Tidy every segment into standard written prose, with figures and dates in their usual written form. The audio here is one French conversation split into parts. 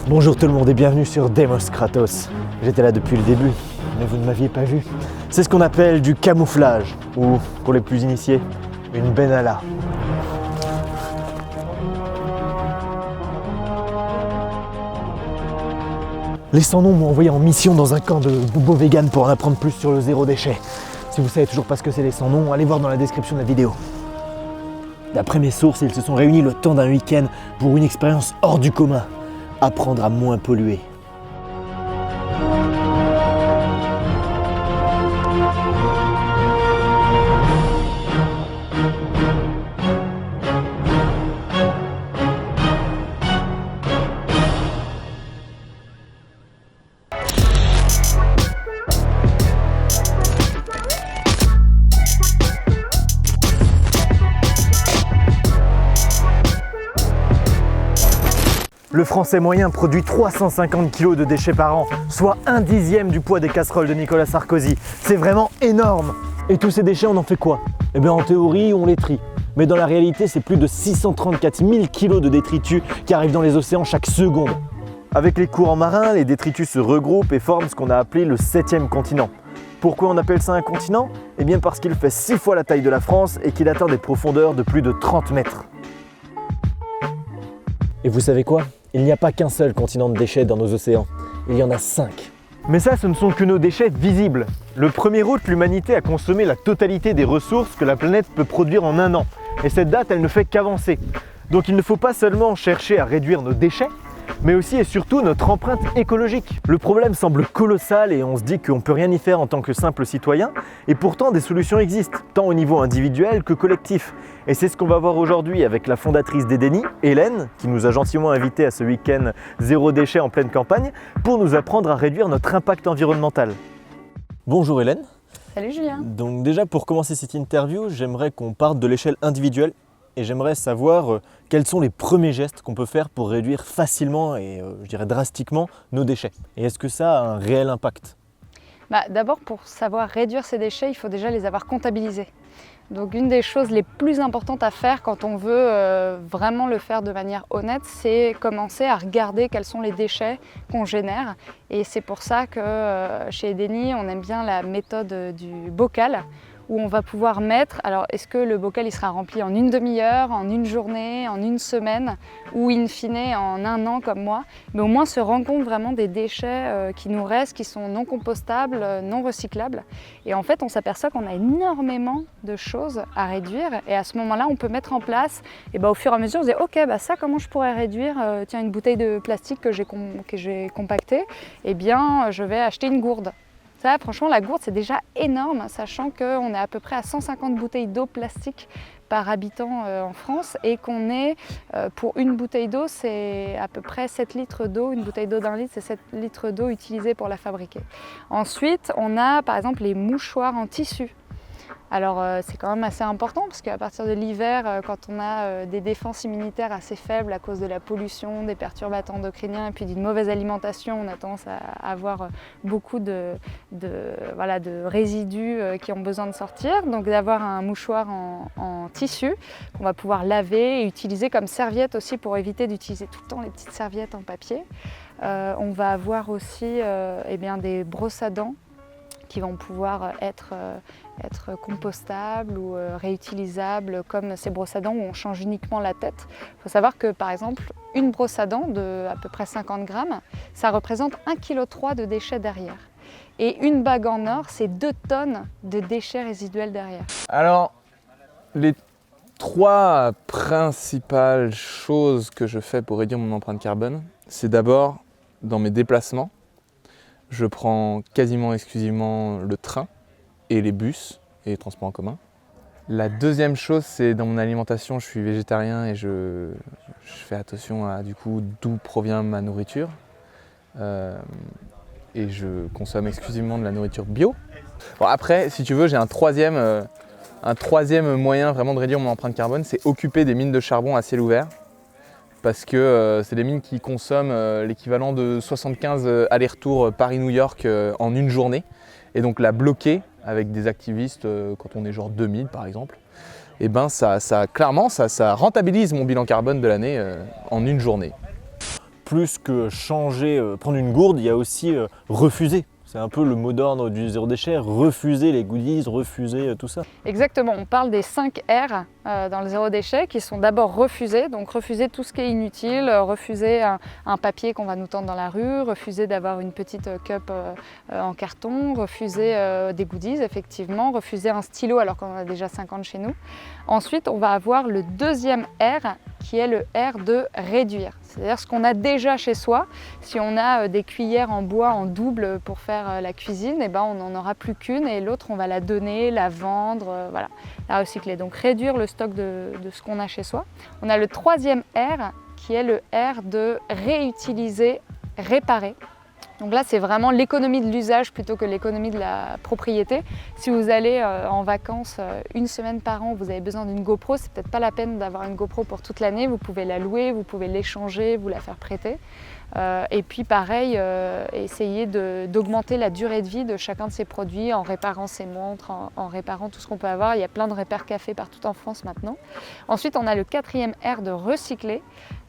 Bonjour tout le monde et bienvenue sur Demos Kratos. J'étais là depuis le début, mais vous ne m'aviez pas vu. C'est ce qu'on appelle du camouflage, ou pour les plus initiés, une benalla. Les sans-noms m'ont envoyé en mission dans un camp de boubos vegan pour en apprendre plus sur le zéro déchet. Si vous savez toujours pas ce que c'est les sans-noms, allez voir dans la description de la vidéo. D'après mes sources, ils se sont réunis le temps d'un week-end pour une expérience hors du commun. Apprendre à moins polluer. Le Français moyen produit 350 kg de déchets par an, soit 1/10 du poids des casseroles de Nicolas Sarkozy. C'est vraiment énorme. Et tous ces déchets, on en fait quoi? Eh bien en théorie, on les trie. Mais dans la réalité, c'est plus de 634 000 kg de détritus qui arrivent dans les océans chaque seconde. Avec les courants marins, les détritus se regroupent et forment ce qu'on a appelé le 7e continent. Pourquoi on appelle ça un continent? Eh bien parce qu'il fait 6 fois la taille de la France et qu'il atteint des profondeurs de plus de 30 mètres. Et vous savez quoi? Il n'y a pas qu'un seul continent de déchets dans nos océans, il y en a 5. Mais ça, ce ne sont que nos déchets visibles. Le 1er août, l'humanité a consommé la totalité des ressources que la planète peut produire en un an. Et cette date, elle ne fait qu'avancer. Donc il ne faut pas seulement chercher à réduire nos déchets, mais aussi et surtout notre empreinte écologique. Le problème semble colossal et on se dit qu'on ne peut rien y faire en tant que simple citoyen, et pourtant des solutions existent, tant au niveau individuel que collectif. Et c'est ce qu'on va voir aujourd'hui avec la fondatrice d'Edeni, Hélène, qui nous a gentiment invités à ce week-end zéro déchet en pleine campagne, pour nous apprendre à réduire notre impact environnemental. Bonjour Hélène. Salut Julien. Donc déjà pour commencer cette interview, j'aimerais qu'on parte de l'échelle individuelle. Et j'aimerais savoir quels sont les premiers gestes qu'on peut faire pour réduire facilement et je dirais drastiquement nos déchets. Et est-ce que ça a un réel impact? D'abord, pour savoir réduire ces déchets, il faut déjà les avoir comptabilisés. Donc une des choses les plus importantes à faire quand on veut vraiment le faire de manière honnête, c'est commencer à regarder quels sont les déchets qu'on génère. Et c'est pour ça que chez Edeni, on aime bien la méthode du bocal, où on va pouvoir mettre, alors est-ce que le bocal il sera rempli en une demi-heure, en une journée, en une semaine, ou in fine en un an comme moi, mais au moins se rendre compte vraiment des déchets qui nous restent, qui sont non compostables, non recyclables. Et en fait on s'aperçoit qu'on a énormément de choses à réduire, et à ce moment-là on peut mettre en place, et au fur et à mesure on se dit ok ça comment je pourrais réduire, tiens une bouteille de plastique que j'ai compactée, eh bien je vais acheter une gourde. Ça, franchement, la gourde, c'est déjà énorme, sachant qu'on est à peu près à 150 bouteilles d'eau plastique par habitant en France et qu'on est, pour une bouteille d'eau, c'est à peu près 7 litres d'eau. Une bouteille d'eau d'1 litre, c'est 7 litres d'eau utilisée pour la fabriquer. Ensuite, on a par exemple les mouchoirs en tissu. Alors c'est quand même assez important parce qu'à partir de l'hiver, quand on a des défenses immunitaires assez faibles à cause de la pollution, des perturbateurs endocriniens et puis d'une mauvaise alimentation, on a tendance à avoir beaucoup de résidus qui ont besoin de sortir. Donc d'avoir un mouchoir en tissu qu'on va pouvoir laver et utiliser comme serviette aussi pour éviter d'utiliser tout le temps les petites serviettes en papier. On va avoir aussi des brosses à dents qui vont pouvoir être compostables ou réutilisables, comme ces brosses à dents où on change uniquement la tête. Il faut savoir que par exemple, une brosse à dents de à peu près 50 grammes, ça représente 1,3 kg de déchets derrière. Et une bague en or, c'est 2 tonnes de déchets résiduels derrière. Alors, les 3 principales choses que je fais pour réduire mon empreinte carbone, c'est d'abord dans mes déplacements. Je prends quasiment exclusivement le train et les bus et les transports en commun. La deuxième chose, c'est dans mon alimentation, je suis végétarien et je fais attention à d'où provient ma nourriture. Et je consomme exclusivement de la nourriture bio. Bon, après, si tu veux, j'ai un troisième moyen vraiment de réduire mon empreinte carbone, c'est occuper des mines de charbon à ciel ouvert. Parce que c'est des mines qui consomment l'équivalent de 75 allers-retours Paris-New York en une journée. Et donc la bloquer avec des activistes, quand on est genre 2000 par exemple, et clairement ça rentabilise mon bilan carbone de l'année en une journée. plus que changer, prendre une gourde, il y a aussi refuser. C'est un peu le mot d'ordre du zéro déchet, refuser les goodies, refuser tout ça. Exactement, on parle des 5 R dans le zéro déchet qui sont d'abord refuser, donc refuser tout ce qui est inutile, refuser un papier qu'on va nous tendre dans la rue, refuser d'avoir une petite cup en carton, refuser des goodies effectivement, refuser un stylo alors qu'on en a déjà 50 chez nous. Ensuite, on va avoir le deuxième R qui est le R de réduire, c'est-à-dire ce qu'on a déjà chez soi. Si on a des cuillères en bois en double pour faire la cuisine, eh ben on n'en aura plus qu'une et l'autre on va la donner, la vendre, voilà, la recycler. Donc réduire le stock de ce qu'on a chez soi. On a le troisième R qui est le R de réutiliser, réparer. Donc là, c'est vraiment l'économie de l'usage plutôt que l'économie de la propriété. Si vous allez en vacances une semaine par an, vous avez besoin d'une GoPro, c'est peut-être pas la peine d'avoir une GoPro pour toute l'année. Vous pouvez la louer, vous pouvez l'échanger, vous la faire prêter. Et puis pareil, essayer d'augmenter la durée de vie de chacun de ces produits en réparant ses montres, en réparant tout ce qu'on peut avoir. Il y a plein de repères cafés partout en France maintenant. Ensuite, on a le quatrième R de recycler.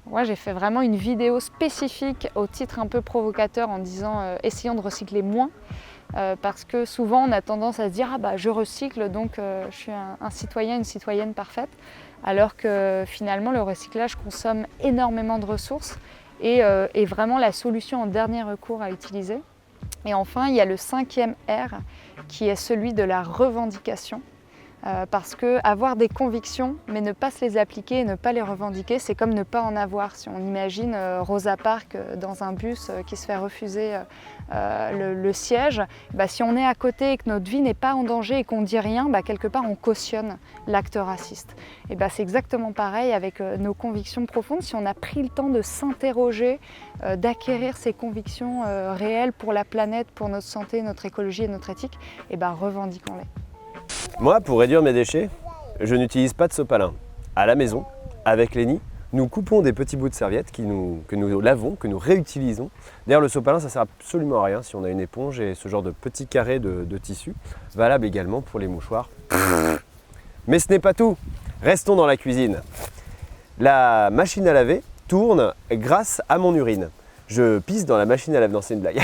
Moi, j'ai fait vraiment une vidéo spécifique au titre un peu provocateur en disant essayons de recycler moins. Parce que souvent, on a tendance à se dire « Ah bah, je recycle, donc je suis un citoyen, une citoyenne parfaite ». Alors que finalement, le recyclage consomme énormément de ressources et est vraiment la solution en dernier recours à utiliser. Et enfin, il y a le cinquième R qui est celui de la revendication. Parce que avoir des convictions mais ne pas se les appliquer et ne pas les revendiquer, c'est comme ne pas en avoir. Si on imagine Rosa Parks dans un bus qui se fait refuser le siège, bah, si on est à côté et que notre vie n'est pas en danger et qu'on ne dit rien, bah, quelque part on cautionne l'acte raciste. Et bah, c'est exactement pareil avec nos convictions profondes. Si on a pris le temps de s'interroger, d'acquérir ces convictions réelles pour la planète, pour notre santé, notre écologie et notre éthique, et bah, revendiquons-les. Moi, pour réduire mes déchets, je n'utilise pas de sopalin. À la maison, avec Lénie, nous coupons des petits bouts de serviettes que nous lavons, que nous réutilisons. D'ailleurs, le sopalin, ça ne sert absolument à rien si on a une éponge et ce genre de petits carrés de tissu. Valable également pour les mouchoirs. Mais ce n'est pas tout. Restons dans la cuisine. La machine à laver tourne grâce à mon urine. Je pisse dans la machine à laver. Non, c'est une blague.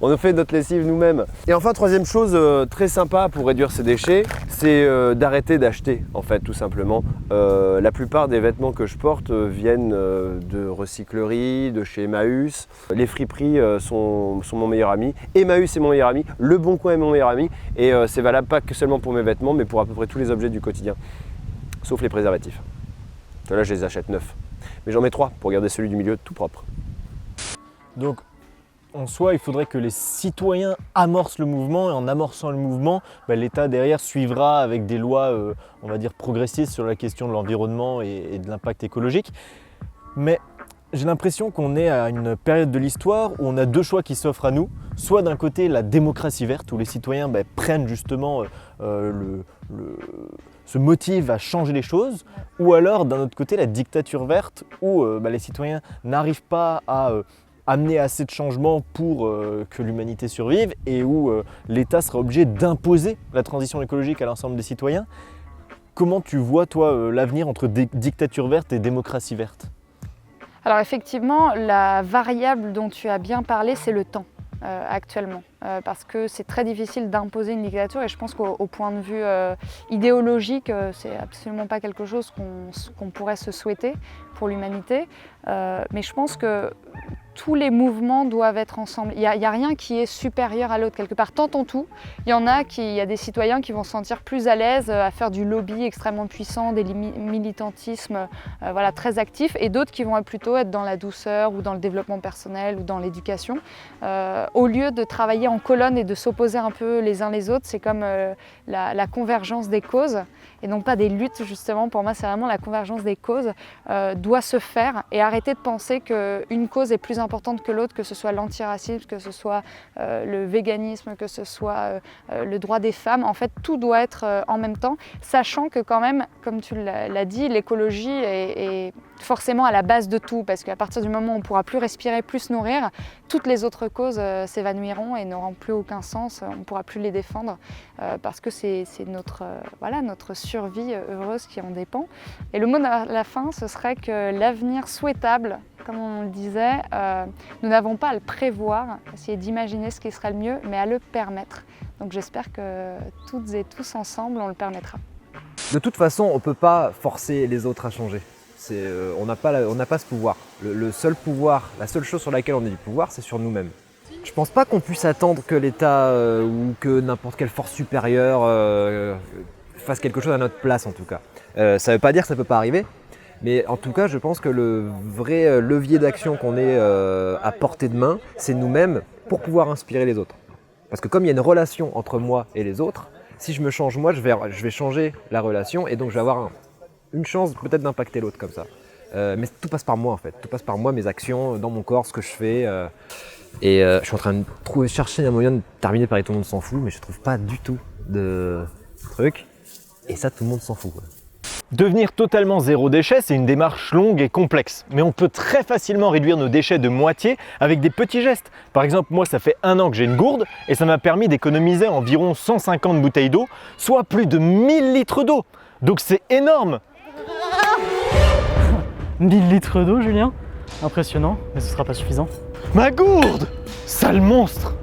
On a fait notre lessive nous-mêmes. Et enfin, troisième chose très sympa pour réduire ses déchets, c'est d'arrêter d'acheter, en fait, tout simplement. La plupart des vêtements que je porte viennent de recycleries, de chez Emmaüs. Les friperies sont mon meilleur ami. Emmaüs est mon meilleur ami. Le Bon Coin est mon meilleur ami. Et c'est valable pas que seulement pour mes vêtements, mais pour à peu près tous les objets du quotidien. Sauf les préservatifs. Là, je les achète neufs. Mais j'en mets 3 pour garder celui du milieu tout propre. Donc, en soi, il faudrait que les citoyens amorcent le mouvement et en amorçant le mouvement, l'État derrière suivra avec des lois, on va dire, progressistes sur la question de l'environnement et de l'impact écologique. Mais j'ai l'impression qu'on est à une période de l'histoire où on a deux choix qui s'offrent à nous. Soit d'un côté la démocratie verte, où les citoyens prennent justement se motivent à changer les choses, ou alors d'un autre côté la dictature verte, où les citoyens n'arrivent pas à amener assez de changements pour que l'humanité survive et où l'État sera obligé d'imposer la transition écologique à l'ensemble des citoyens. Comment tu vois, toi, l'avenir entre dictature verte et démocratie verte ? Alors effectivement, la variable dont tu as bien parlé, c'est le temps actuellement. Parce que c'est très difficile d'imposer une dictature et je pense qu'au point de vue idéologique, c'est absolument pas quelque chose qu'on pourrait se souhaiter pour l'humanité. Mais je pense que tous les mouvements doivent être ensemble. Il n'y a rien qui est supérieur à l'autre quelque part. Tentons tout. Il y a des citoyens qui vont se sentir plus à l'aise à faire du lobby extrêmement puissant, des militantismes très actifs, et d'autres qui vont plutôt être dans la douceur ou dans le développement personnel ou dans l'éducation. Au lieu de travailler en colonne et de s'opposer un peu les uns les autres, c'est comme la convergence des causes et non pas des luttes justement. Pour moi, c'est vraiment la convergence des causes doit se faire et arrêter de penser qu'une cause est plus importante que l'autre, que ce soit l'antiracisme, que ce soit le véganisme, que ce soit le droit des femmes. En fait, tout doit être en même temps, sachant que quand même, comme tu l'as dit, l'écologie forcément à la base de tout, parce qu'à partir du moment où on ne pourra plus respirer, plus se nourrir, toutes les autres causes s'évanouiront et n'auront plus aucun sens, on ne pourra plus les défendre, parce que c'est notre, notre survie heureuse qui en dépend. Et le mot de la fin, ce serait que l'avenir souhaitable, comme on le disait, nous n'avons pas à le prévoir, essayer d'imaginer ce qui serait le mieux, mais à le permettre. Donc j'espère que toutes et tous ensemble, on le permettra. De toute façon, on ne peut pas forcer les autres à changer. On n'a pas ce pouvoir. Le seul pouvoir, la seule chose sur laquelle on a du pouvoir, c'est sur nous-mêmes. Je pense pas qu'on puisse attendre que l'État ou que n'importe quelle force supérieure fasse quelque chose à notre place en tout cas. Ça ne veut pas dire que ça ne peut pas arriver, mais en tout cas je pense que le vrai levier d'action qu'on ait à portée de main, c'est nous-mêmes pour pouvoir inspirer les autres. Parce que comme il y a une relation entre moi et les autres, si je me change moi, je vais changer la relation et donc je vais avoir une chance peut-être d'impacter l'autre comme ça. Mais tout passe par moi en fait, tout passe par moi, mes actions, dans mon corps, ce que je fais. Et je suis en train de chercher un moyen de terminer par tout le monde s'en fout, mais je trouve pas du tout de truc. Et ça, tout le monde s'en fout, quoi. Devenir totalement zéro déchet, c'est une démarche longue et complexe. Mais on peut très facilement réduire nos déchets de moitié avec des petits gestes. Par exemple, moi, ça fait 1 an que j'ai une gourde et ça m'a permis d'économiser environ 150 bouteilles d'eau, soit plus de 1000 litres d'eau. Donc c'est énorme! 1000 litres d'eau, Julien? Impressionnant, mais ce sera pas suffisant. Ma gourde! Sale monstre!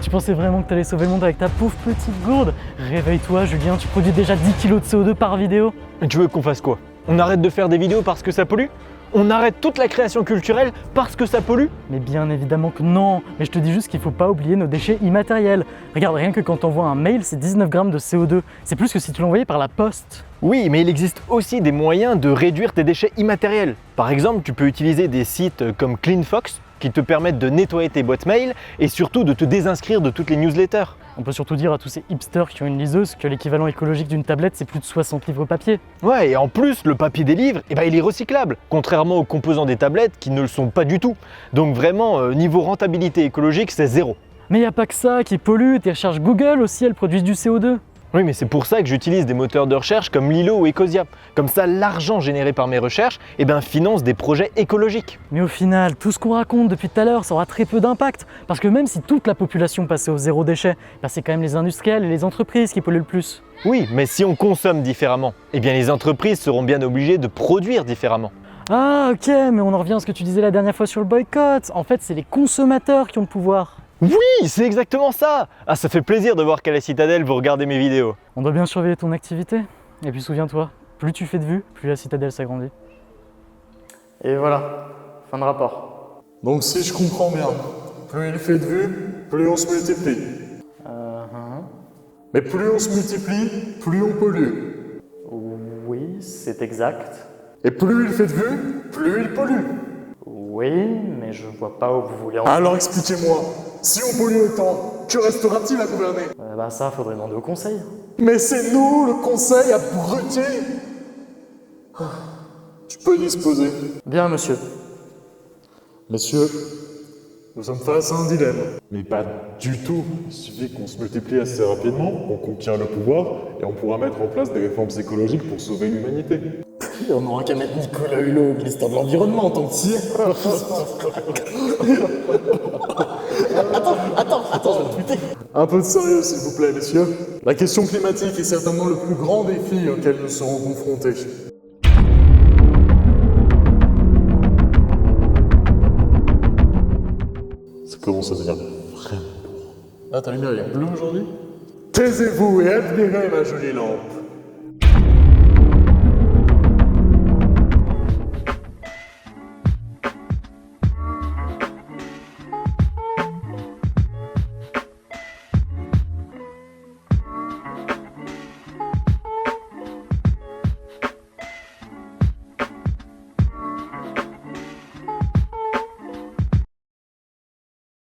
Tu pensais vraiment que t'allais sauver le monde avec ta pauvre petite gourde? Réveille-toi, Julien, tu produis déjà 10 kg de CO2 par vidéo. Et tu veux qu'on fasse quoi? On arrête de faire des vidéos parce que ça pollue? On arrête toute la création culturelle parce que ça pollue? Mais bien évidemment que non, mais je te dis juste qu'il faut pas oublier nos déchets immatériels. Regarde, rien que quand t'envoies un mail, c'est 19 grammes de CO2. C'est plus que si tu l'envoyais par la poste. Oui, mais il existe aussi des moyens de réduire tes déchets immatériels. Par exemple, tu peux utiliser des sites comme CleanFox qui te permettent de nettoyer tes boîtes mail et surtout de te désinscrire de toutes les newsletters. On peut surtout dire à tous ces hipsters qui ont une liseuse que l'équivalent écologique d'une tablette, c'est plus de 60 livres papier. Ouais, et en plus, le papier des livres, il est recyclable, contrairement aux composants des tablettes qui ne le sont pas du tout. Donc vraiment, niveau rentabilité écologique, c'est zéro. Mais y a pas que ça qui pollue, tes recherches Google aussi, elles produisent du CO2. Oui, mais c'est pour ça que j'utilise des moteurs de recherche comme Lilo ou Ecosia. Comme ça, l'argent généré par mes recherches finance des projets écologiques. Mais au final, tout ce qu'on raconte depuis tout à l'heure, ça aura très peu d'impact. Parce que même si toute la population passait au zéro déchet, c'est quand même les industriels et les entreprises qui polluent le plus. Oui, mais si on consomme différemment, les entreprises seront bien obligées de produire différemment. Ah ok, mais on en revient à ce que tu disais la dernière fois sur le boycott. En fait, c'est les consommateurs qui ont le pouvoir. Oui, c'est exactement ça! Ah, ça fait plaisir de voir qu'à la Citadelle, vous regardez mes vidéos. On doit bien surveiller ton activité. Et puis souviens-toi, plus tu fais de vues, plus la Citadelle s'agrandit. Et voilà, fin de rapport. Donc si je comprends bien, plus il fait de vues, plus on se multiplie. Mais plus on se multiplie, plus on pollue. Oui, c'est exact. Et plus il fait de vues, plus il pollue. Oui, mais je vois pas où vous voulez en... Alors expliquez-moi, si on pollue autant, que restera-t-il à gouverner? Ça, faudrait demander au conseil. Mais c'est nous, le conseil, abruti! Tu peux disposer. Bien, monsieur. Messieurs, nous sommes face à un dilemme. Mais pas du tout. Il suffit qu'on se multiplie assez rapidement, qu'on conquiert le pouvoir, et on pourra mettre en place des réformes écologiques pour sauver l'humanité. On n'aura qu'à mettre Nicolas Hulot au ministère de l'Environnement en tant que sire. Attends, je vais le tweeter. Un peu de sérieux, s'il vous plaît, messieurs. La question climatique est certainement le plus grand défi auquel nous serons confrontés. Ça commence à devenir vraiment lourd. Ah, t'as une lumière bleue aujourd'hui? Taisez-vous et admirez ma jolie lampe.